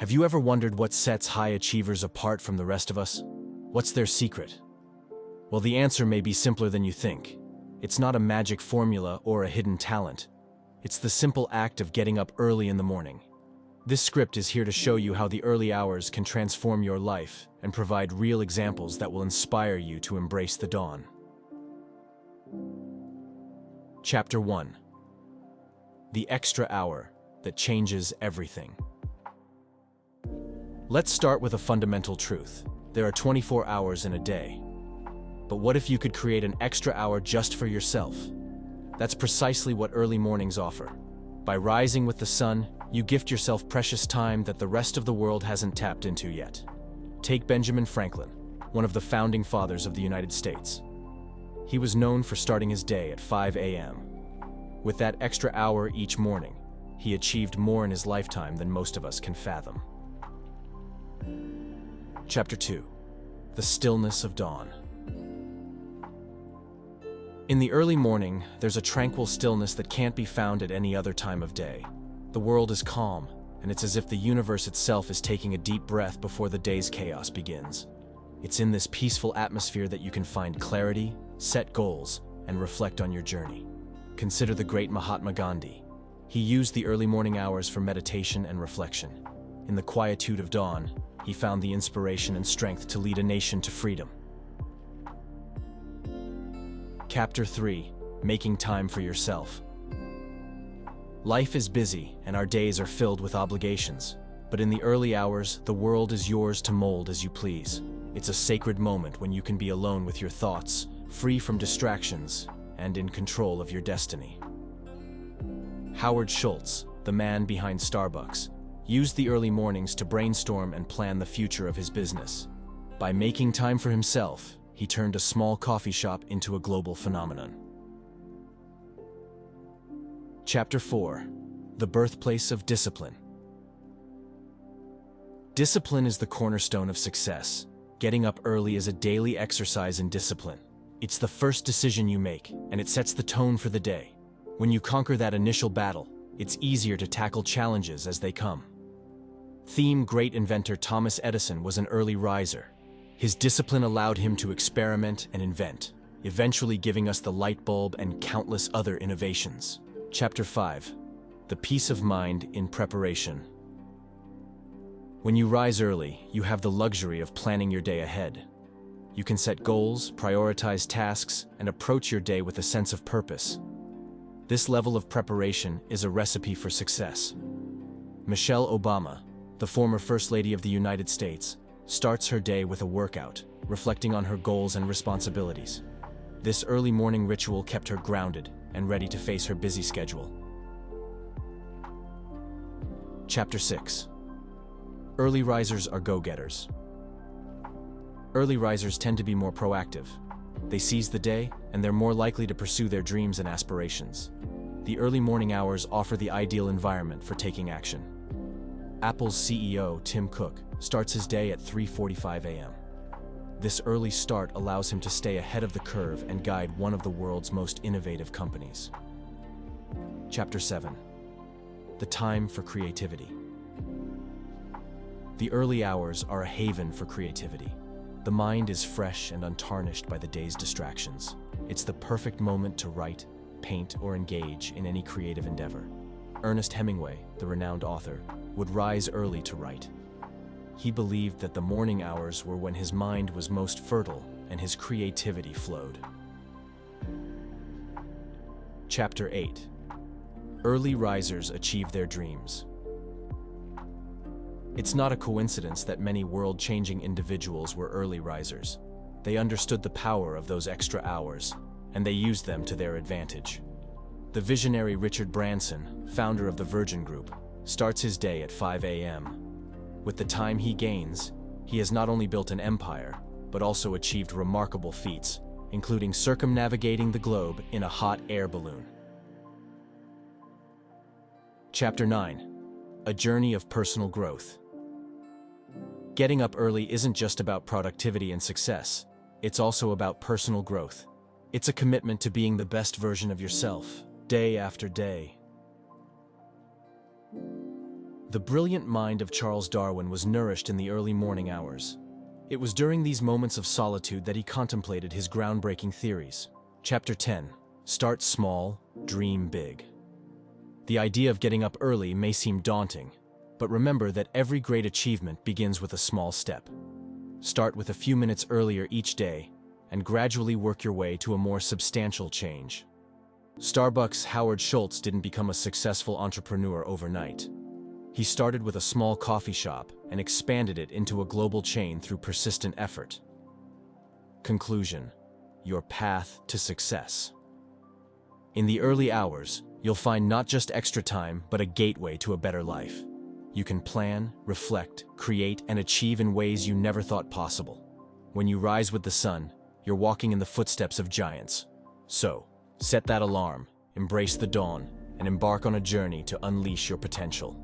Have you ever wondered what sets high achievers apart from the rest of us? What's their secret? Well, the answer may be simpler than you think. It's not a magic formula or a hidden talent. It's the simple act of getting up early in the morning. This script is here to show you how the early hours can transform your life and provide real examples that will inspire you to embrace the dawn. Chapter 1. The extra hour that changes everything. Let's start with a fundamental truth. There are 24 hours in a day. But what if you could create an extra hour just for yourself? That's precisely what early mornings offer. By rising with the sun, you gift yourself precious time that the rest of the world hasn't tapped into yet. Take Benjamin Franklin, one of the founding fathers of the United States. He was known for starting his day at 5 a.m. With that extra hour each morning, he achieved more in his lifetime than most of us can fathom. Chapter 2. The Stillness of Dawn. In the early morning, there's a tranquil stillness that can't be found at any other time of day. The world is calm, and it's as if the universe itself is taking a deep breath before the day's chaos begins. It's in this peaceful atmosphere that you can find clarity, set goals, and reflect on your journey. Consider the great Mahatma Gandhi. He used the early morning hours for meditation and reflection. In the quietude of dawn, he found the inspiration and strength to lead a nation to freedom. Chapter 3. Making time for yourself. Life is busy, and our days are filled with obligations. But in the early hours, the world is yours to mold as you please. It's a sacred moment when you can be alone with your thoughts, free from distractions, and in control of your destiny. Howard Schultz, the man behind Starbucks, used the early mornings to brainstorm and plan the future of his business. By making time for himself, he turned a small coffee shop into a global phenomenon. Chapter 4. The Birthplace of Discipline. Discipline is the cornerstone of success. Getting up early is a daily exercise in discipline. It's the first decision you make, and it sets the tone for the day. When you conquer that initial battle, it's easier to tackle challenges as they come. Great inventor Thomas Edison was an early riser. His discipline allowed him to experiment and invent, eventually giving us the light bulb and countless other innovations. Chapter 5. The Peace of Mind in Preparation. When you rise early, you have the luxury of planning your day ahead. You can set goals, prioritize tasks, and approach your day with a sense of purpose. This level of preparation is a recipe for success. Michelle Obama, the former First Lady of the United States, starts her day with a workout, reflecting on her goals and responsibilities. This early morning ritual kept her grounded and ready to face her busy schedule. Chapter 6. Early risers are go-getters. Early risers tend to be more proactive. They seize the day, and they're more likely to pursue their dreams and aspirations. The early morning hours offer the ideal environment for taking action. Apple's CEO, Tim Cook, starts his day at 3:45 a.m. This early start allows him to stay ahead of the curve and guide one of the world's most innovative companies. Chapter 7. The Time for Creativity. The early hours are a haven for creativity. The mind is fresh and untarnished by the day's distractions. It's the perfect moment to write, paint, or engage in any creative endeavor. Ernest Hemingway, the renowned author, would rise early to write. He believed that the morning hours were when his mind was most fertile and his creativity flowed. Chapter 8. Early risers achieve their dreams. It's not a coincidence that many world-changing individuals were early risers. They understood the power of those extra hours, and they used them to their advantage. The visionary Richard Branson, founder of the Virgin Group, starts his day at 5 a.m. With the time he gains, he has not only built an empire, but also achieved remarkable feats, including circumnavigating the globe in a hot air balloon. Chapter 9. A Journey of Personal Growth. Getting up early isn't just about productivity and success. It's also about personal growth. It's a commitment to being the best version of yourself, day after day. The brilliant mind of Charles Darwin was nourished in the early morning hours. It was during these moments of solitude that he contemplated his groundbreaking theories. Chapter 10. Start small, dream big. The idea of getting up early may seem daunting, but remember that every great achievement begins with a small step. Start with a few minutes earlier each day, and gradually work your way to a more substantial change. Starbucks' Howard Schultz didn't become a successful entrepreneur overnight. He started with a small coffee shop and expanded it into a global chain through persistent effort. Conclusion: your path to success. In the early hours, you'll find not just extra time, but a gateway to a better life. You can plan, reflect, create, and achieve in ways you never thought possible. When you rise with the sun, you're walking in the footsteps of giants. So, set that alarm, embrace the dawn, and embark on a journey to unleash your potential.